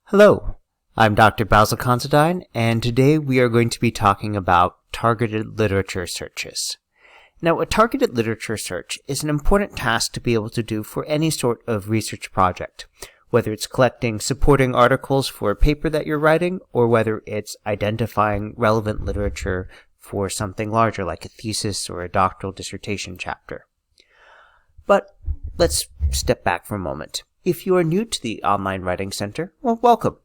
Hello, I'm Dr. Basil Considine, and today we are going to be talking about targeted literature searches. Now, a targeted literature search is an important task to be able to do for any sort of research project, whether it's collecting supporting articles for a paper that you're writing, or whether it's identifying relevant literature for something larger like a thesis or a doctoral dissertation chapter. But let's step back for a moment. If you are new to the Online Writing Center, well, welcome.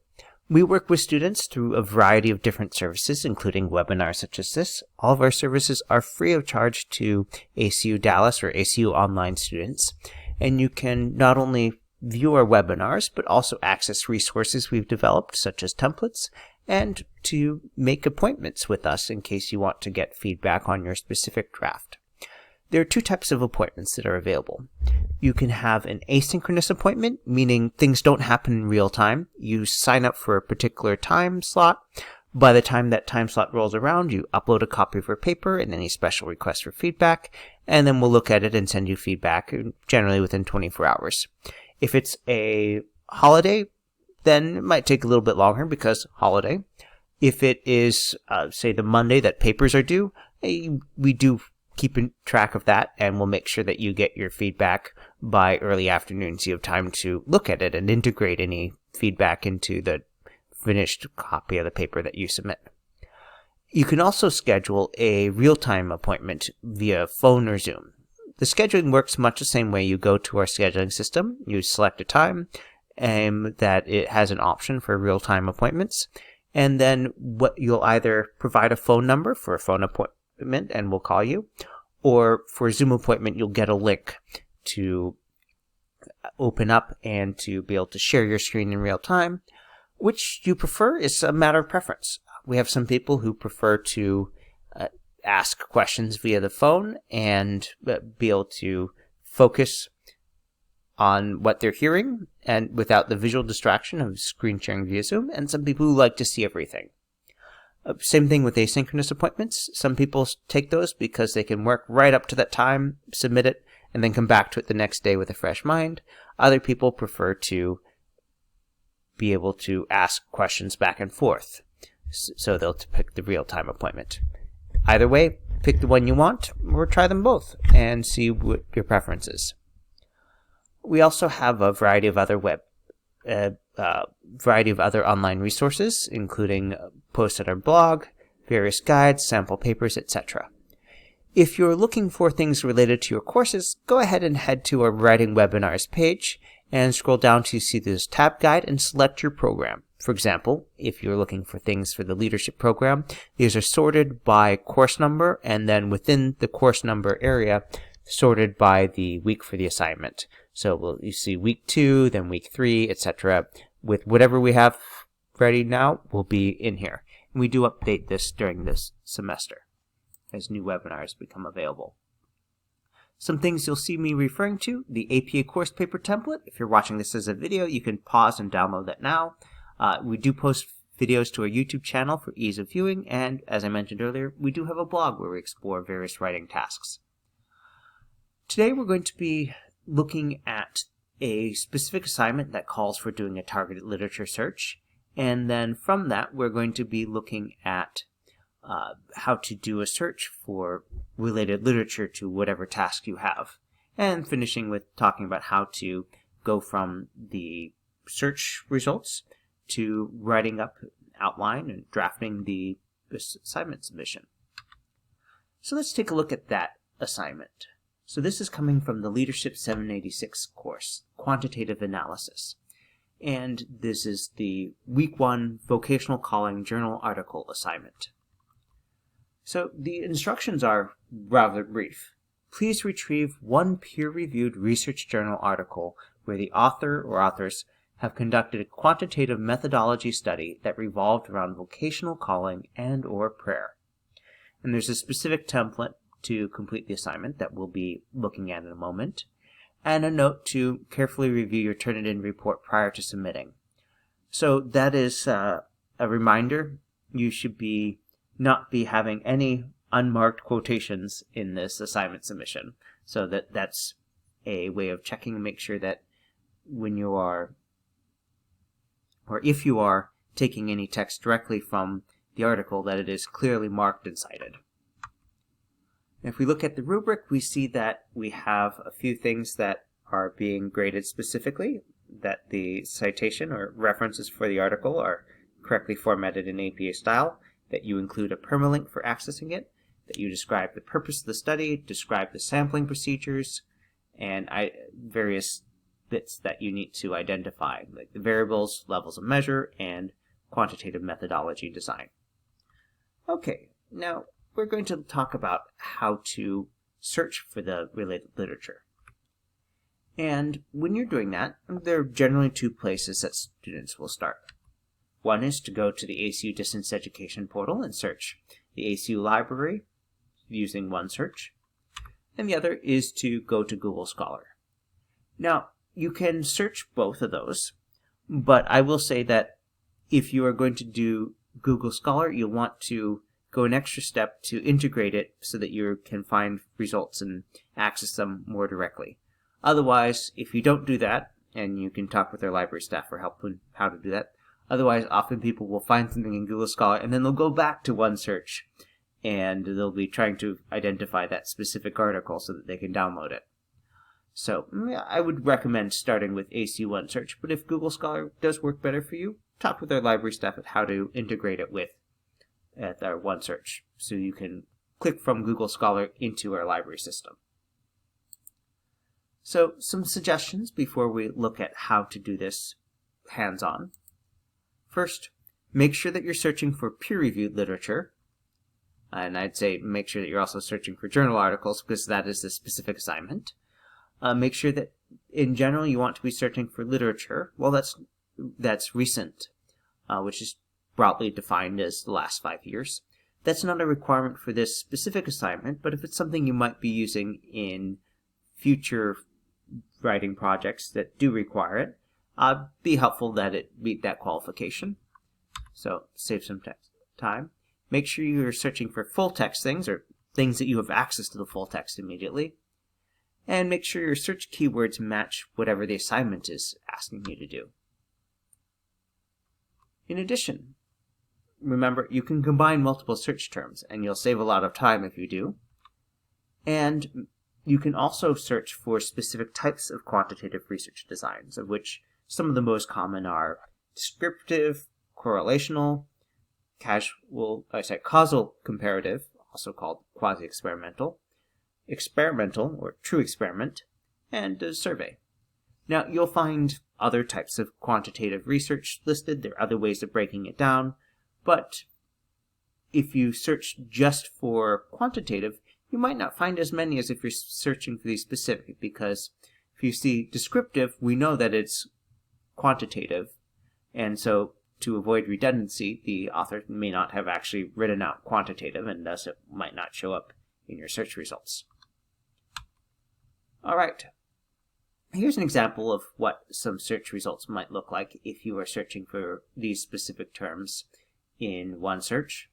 We work with students through a variety of different services, including webinars such as this. All of our services are free of charge to ACU Dallas or ACU Online students, and you can not only view our webinars, but also access resources we've developed, such as templates, and to make appointments with us in case you want to get feedback on your specific draft. There are two types of appointments that are available. You can have an asynchronous appointment, meaning things don't happen in real time. You sign up for a particular time slot. By the time that time slot rolls around, you upload a copy of your paper and any special requests for feedback, and then we'll look at it and send you feedback, generally within 24 hours. If it's a holiday, then it might take a little bit longer because holiday. If it is, say, the Monday that papers are due, we do keep track of that, and we'll make sure that you get your feedback by early afternoon so you have time to look at it and integrate any feedback into the finished copy of the paper that you submit. You can also schedule a real-time appointment via phone or Zoom. The scheduling works much the same way. You go to our scheduling system, you select a time that it has an option for real-time appointments, and then you'll either provide a phone number for a phone appointment and we'll call you, or for a Zoom appointment you'll get a link to open up and to be able to share your screen in real time. Which you prefer is a matter of preference. We have some people who prefer to ask questions via the phone and be able to focus on what they're hearing and without the visual distraction of screen sharing via Zoom, and some people who like to see everything. Same thing with asynchronous appointments. Some people take those because they can work right up to that time, submit it, and then come back to it the next day with a fresh mind. Other people prefer to be able to ask questions back and forth, so they'll pick the real-time appointment. Either way, pick the one you want, or try them both and see what your preference is. We also have a variety of other online resources, including posts at our blog, various guides, sample papers, etc. If you're looking for things related to your courses, go ahead and head to our Writing Webinars page and scroll down to see this tab guide and select your program. For example, if you're looking for things for the leadership program, these are sorted by course number, and then within the course number area, sorted by the week for the assignment. So you see week 2, then week 3, etc. With whatever we have ready now will be in here. And we do update this during this semester as new webinars become available. Some things you'll see me referring to: the APA course paper template. If you're watching this as a video, you can pause and download that now. We do post videos to our YouTube channel for ease of viewing, and as I mentioned earlier, we do have a blog where we explore various writing tasks. Today we're going to be looking at a specific assignment that calls for doing a targeted literature search, and then from that we're going to be looking at how to do a search for related literature to whatever task you have, and finishing with talking about how to go from the search results to writing up an outline and drafting the assignment submission. So let's take a look at that assignment. So this is coming from the Leadership 786 course, Quantitative Analysis. And this is the Week 1 Vocational Calling Journal Article assignment. So the instructions are rather brief. Please retrieve one peer-reviewed research journal article where the author or authors have conducted a quantitative methodology study that revolved around vocational calling and/or prayer. And there's a specific template to complete the assignment that we'll be looking at in a moment, and a note to carefully review your Turnitin report prior to submitting. So that is a reminder. You should not be having any unmarked quotations in this assignment submission. So that's a way of checking and make sure that when you are or if you are taking any text directly from the article, that it is clearly marked and cited. If we look at the rubric, we see that we have a few things that are being graded specifically, that the citation or references for the article are correctly formatted in APA style, that you include a permalink for accessing it, that you describe the purpose of the study, describe the sampling procedures, and various bits that you need to identify, like the variables, levels of measure, and quantitative methodology design. Okay, now we're going to talk about how to search for the related literature. And when you're doing that, there are generally two places that students will start. One is to go to the ACU Distance Education portal and search the ACU library using OneSearch, and the other is to go to Google Scholar. Now, you can search both of those, but I will say that if you are going to do Google Scholar, you'll want to go an extra step to integrate it so that you can find results and access them more directly. Otherwise, if you don't do that, and you can talk with their library staff for help on how to do that, otherwise often people will find something in Google Scholar and then they'll go back to OneSearch and they'll be trying to identify that specific article so that they can download it. So I would recommend starting with ACU OneSearch, but if Google Scholar does work better for you, talk with our library staff at how to integrate it with our OneSearch so you can click from Google Scholar into our library system. So some suggestions before we look at how to do this hands-on. First, make sure that you're searching for peer-reviewed literature. And I'd say make sure that you're also searching for journal articles because that is the specific assignment. Make sure that in general you want to be searching for literature. Well, that's recent, which is broadly defined as the last 5 years. That's not a requirement for this specific assignment, but if it's something you might be using in future writing projects that do require it, be helpful that it meet that qualification. So save some time. Make sure you're searching for full text things or things that you have access to the full text immediately. And make sure your search keywords match whatever the assignment is asking you to do. In addition, remember you can combine multiple search terms and you'll save a lot of time if you do. And you can also search for specific types of quantitative research designs, of which some of the most common are descriptive, correlational, causal comparative, also called quasi-experimental, experimental or true experiment, and survey. Now, you'll find other types of quantitative research listed. There are other ways of breaking it down, but if you search just for quantitative, you might not find as many as if you're searching for these specific, because if you see descriptive, we know that it's quantitative, and so to avoid redundancy, the author may not have actually written out quantitative, and thus it might not show up in your search results. All right, here's an example of what some search results might look like if you are searching for these specific terms in OneSearch.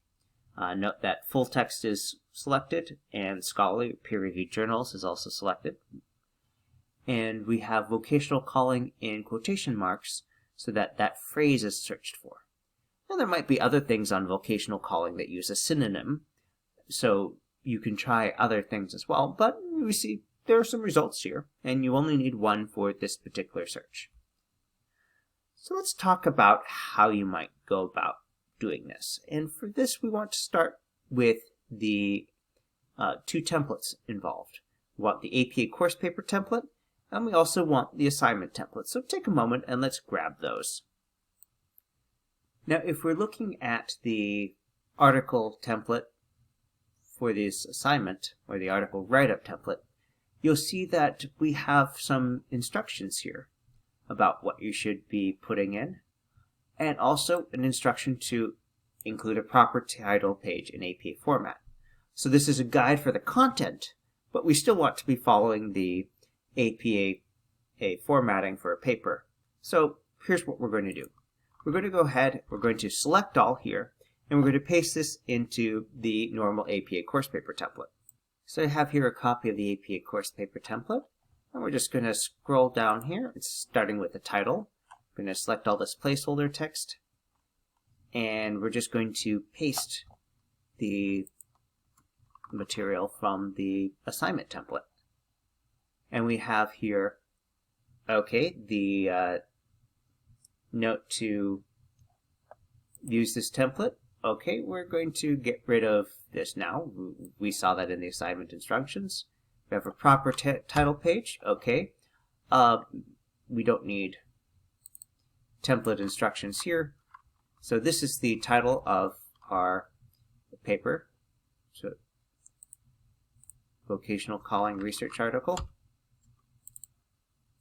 Note that full text is selected and scholarly peer-reviewed journals is also selected. And we have vocational calling in quotation marks so that that phrase is searched for. Now there might be other things on vocational calling that use a synonym, so you can try other things as well, but we see there are some results here, and you only need one for this particular search. So let's talk about how you might go about doing this. And for this, we want to start with the two templates involved. We want the APA course paper template, and we also want the assignment template. So take a moment and let's grab those. Now, if we're looking at the article template for this assignment, or the article write-up template, you'll see that we have some instructions here about what you should be putting in, and also an instruction to include a proper title page in APA format. So this is a guide for the content, but we still want to be following the APA formatting for a paper. So here's what we're going to do. We're going to go ahead, we're going to select all here, and we're going to paste this into the normal APA course paper template. So I have here a copy of the APA course paper template, and we're just going to scroll down here. It's starting with the title. I'm going to select all this placeholder text, and we're just going to paste the material from the assignment template. And we have here, okay, the note to use this template. Okay, we're going to get rid of this now. We saw that in the assignment instructions. We have a proper title page. Okay. We don't need template instructions here. So this is the title of our paper. So, Vocational Calling Research Article.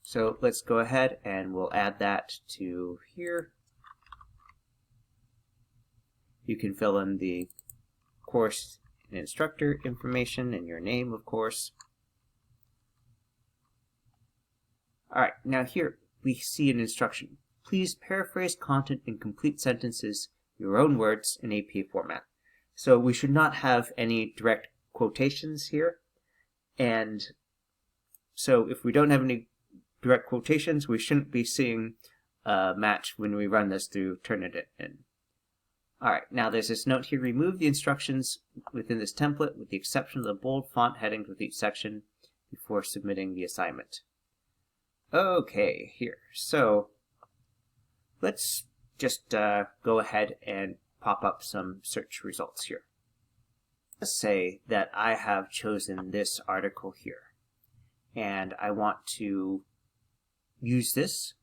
So let's go ahead and we'll add that to here. You can fill in the course and instructor information and your name, of course. Alright, now here we see an instruction. Please paraphrase content in complete sentences, your own words, in APA format. So we should not have any direct quotations here. And so if we don't have any direct quotations, we shouldn't be seeing a match when we run this through Turnitin. Alright, now there's this note here, remove the instructions within this template with the exception of the bold font headings with each section before submitting the assignment. Okay, here. So let's just go ahead and pop up some search results here. Let's say that I have chosen this article here, and I want to use this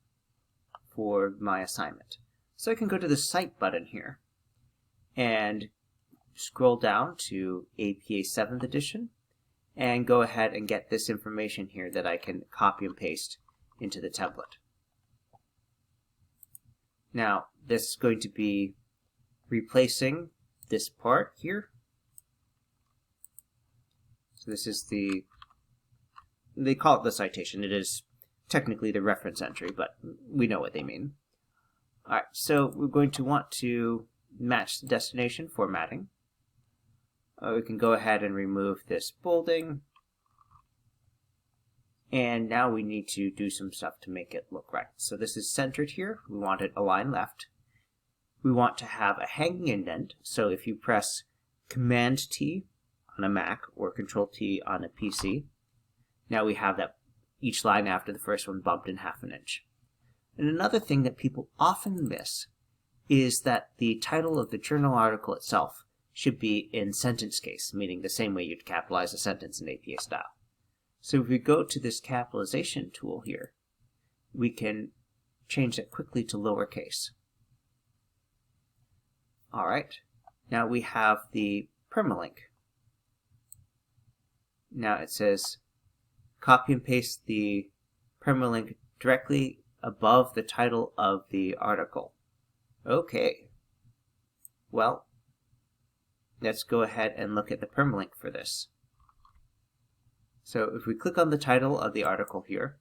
for my assignment. So I can go to the Cite button here and scroll down to APA 7th edition and go ahead and get this information here that I can copy and paste into the template. Now, this is going to be replacing this part here. So this is they call it the citation. It is technically the reference entry, but we know what they mean. Alright, so we're going to want to match the destination formatting. We can go ahead and remove this bolding. And now we need to do some stuff to make it look right. So this is centered here. We want it aligned left. We want to have a hanging indent. So if you press Command T on a Mac or Control T on a PC, now we have that each line after the first one bumped in ½ inch. And another thing that people often miss is that the title of the journal article itself should be in sentence case, meaning the same way you'd capitalize a sentence in APA style. So if we go to this capitalization tool here, we can change that quickly to lowercase. Alright, now we have the permalink. Now it says copy and paste the permalink directly above the title of the article. Okay, well, let's go ahead and look at the permalink for this. So if we click on the title of the article here,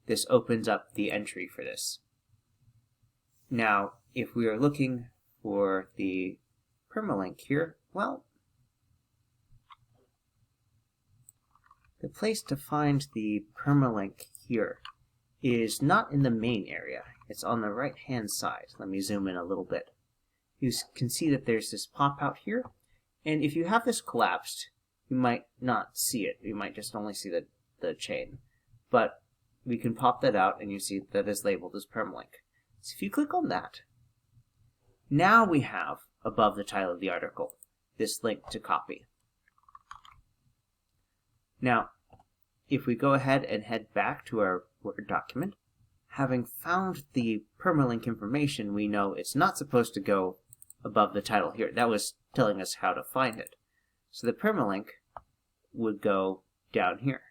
this opens up the entry for this. Now, if we are looking for the permalink here, well, the place to find the permalink here is not in the main area. It's on the right-hand side. Let me zoom in a little bit. You can see that there's this pop-out here, and if you have this collapsed, you might not see it. You might just only see the chain. But we can pop that out, and you see that it's labeled as permalink. So if you click on that, now we have, above the title of the article, this link to copy. Now, if we go ahead and head back to our Word document, having found the permalink information, we know it's not supposed to go above the title here. That was telling us how to find it. So the permalink would go down here.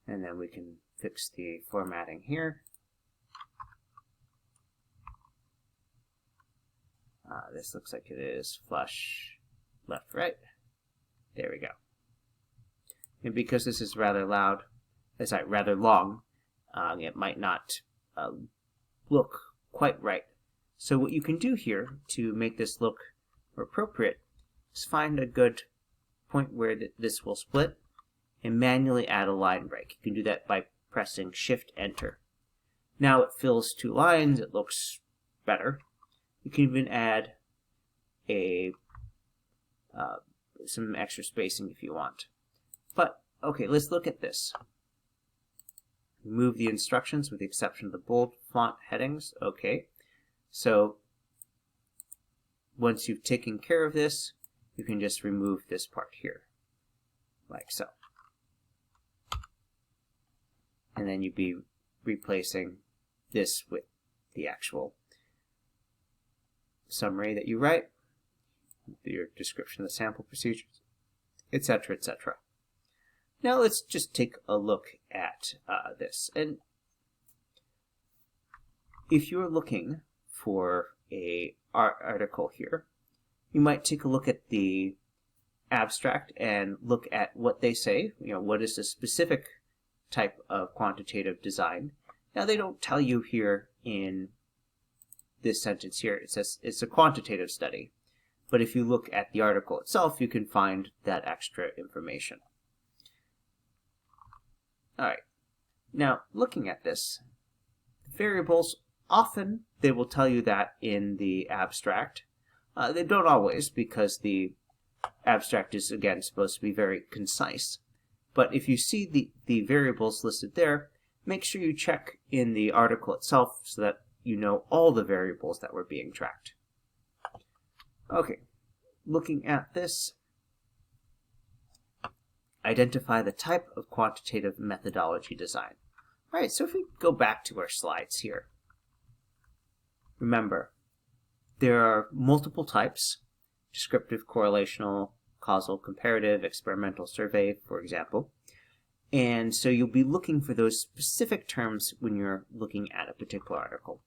And then we can fix the formatting here. This looks like it is flush left, right. There we go. And because this is rather long, it might not look quite right. So what you can do here to make this look more appropriate is find a good point where this will split and manually add a line break. You can do that by pressing Shift-Enter. Now it fills 2 lines, it looks better. You can even add some extra spacing if you want. But, okay, let's look at this. Remove the instructions with the exception of the bold font headings. Okay, so once you've taken care of this, you can just remove this part here, like so. And then you'd be replacing this with the actual summary that you write, your description of the sample procedures, etc., etc. Now let's just take a look at this. And if you're looking for an article here, you might take a look at the abstract and look at what they say. You know, what is the specific type of quantitative design? Now they don't tell you here in this sentence here. It says it's a quantitative study. But if you look at the article itself, you can find that extra information. Alright, now looking at this, variables, often they will tell you that in the abstract. They don't always, because the abstract is, again, supposed to be very concise. But if you see the variables listed there, make sure you check in the article itself so that you know all the variables that were being tracked. Okay, looking at this, identify the type of quantitative methodology design. Alright, so if we go back to our slides here, remember, there are multiple types: descriptive, correlational, causal, comparative, experimental, survey, for example. And so you'll be looking for those specific terms when you're looking at a particular article.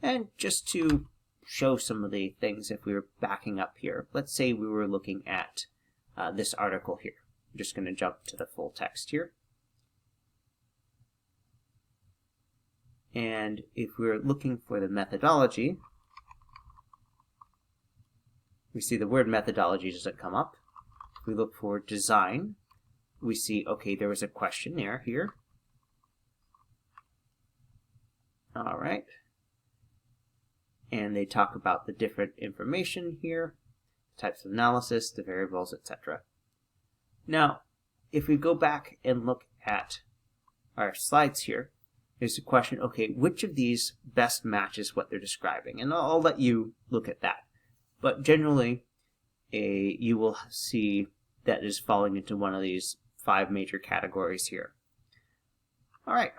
And just to show some of the things, if we were backing up here, let's say we were looking at this article here. I'm just going to jump to the full text here. And if we're looking for the methodology, we see the word methodology doesn't come up. If we look for design, we see, okay, there was a questionnaire here. All right. And they talk about the different information here, types of analysis, the variables, etc. Now, if we go back and look at our slides here, there's a question, okay, which of these best matches what they're describing? And I'll let you look at that. But generally, you will see that is falling into one of these 5 major categories here. All right,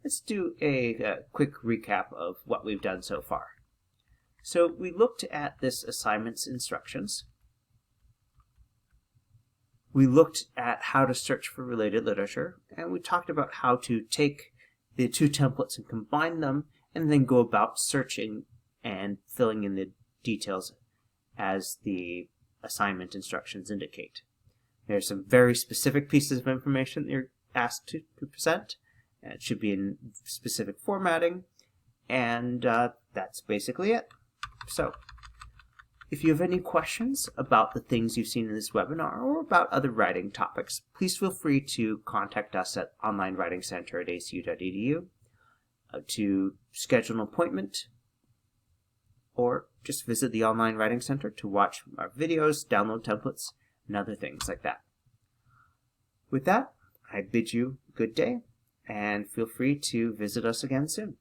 let's do a quick recap of what we've done so far. So we looked at this assignment's instructions. We looked at how to search for related literature, and we talked about how to take the 2 templates and combine them, and then go about searching and filling in the details as the assignment instructions indicate. There's some very specific pieces of information that you're asked to present. It should be in specific formatting, and that's basically it. So, if you have any questions about the things you've seen in this webinar or about other writing topics, please feel free to contact us at onlinewritingcenter@acu.edu to schedule an appointment, or just visit the Online Writing Center to watch our videos, download templates, and other things like that. With that, I bid you good day, and feel free to visit us again soon.